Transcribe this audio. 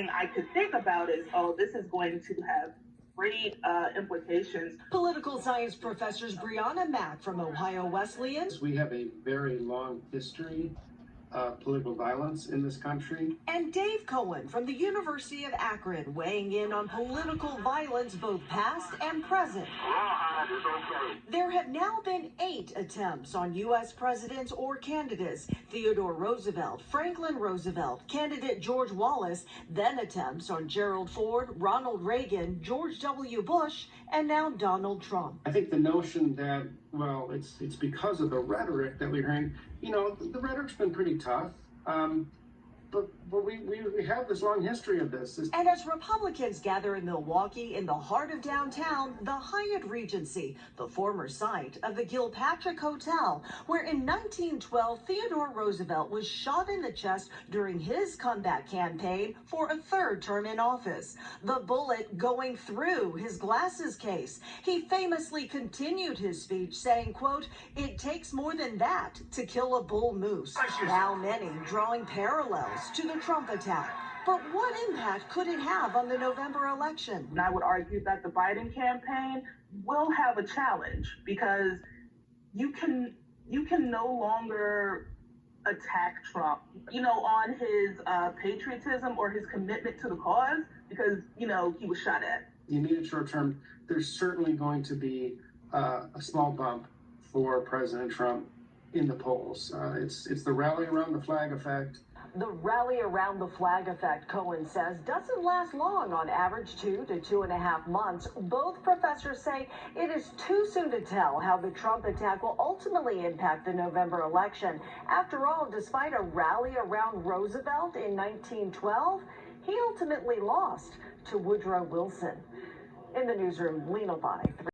thing I could think about is, oh, this is going to have great implications. Political science professors Brianna Mack from Ohio Wesleyan. We have a very long history of political violence in this country. And Dave Cohen from the University of Akron, weighing in on political violence both past and present. There have now been 8 attempts on U.S. presidents or candidates: Theodore Roosevelt, Franklin Roosevelt, candidate George Wallace, then attempts on Gerald Ford, Ronald Reagan, George W. Bush, and now Donald Trump. I think the notion that, well, it's because of the rhetoric that we're hearing, you know, the rhetoric's been pretty tough. But we have this long history of this. And as Republicans gather in Milwaukee, in the heart of downtown, the Hyatt Regency, the former site of the Gilpatrick Hotel, where in 1912 Theodore Roosevelt was shot in the chest during his comeback campaign for a 3rd term in office, the bullet going through his glasses case. He famously continued his speech saying, quote, "It takes more than that to kill a bull moose." Now many drawing parallels to the Trump attack. But what impact could it have on the November election? And I would argue that the Biden campaign will have a challenge, because you can no longer attack Trump, you know, on his patriotism or his commitment to the cause, because, you know, he was shot at. The immediate short term, there's certainly going to be a small bump for President Trump in the polls. It's the rally around the flag effect. The rally around the flag effect, Cohen says, doesn't last long, on average 2 to 2.5 months. Both professors say it is too soon to tell how the Trump attack will ultimately impact the November election. After all, despite a rally around Roosevelt in 1912, he ultimately lost to Woodrow Wilson. In the newsroom, Lena Bonnie.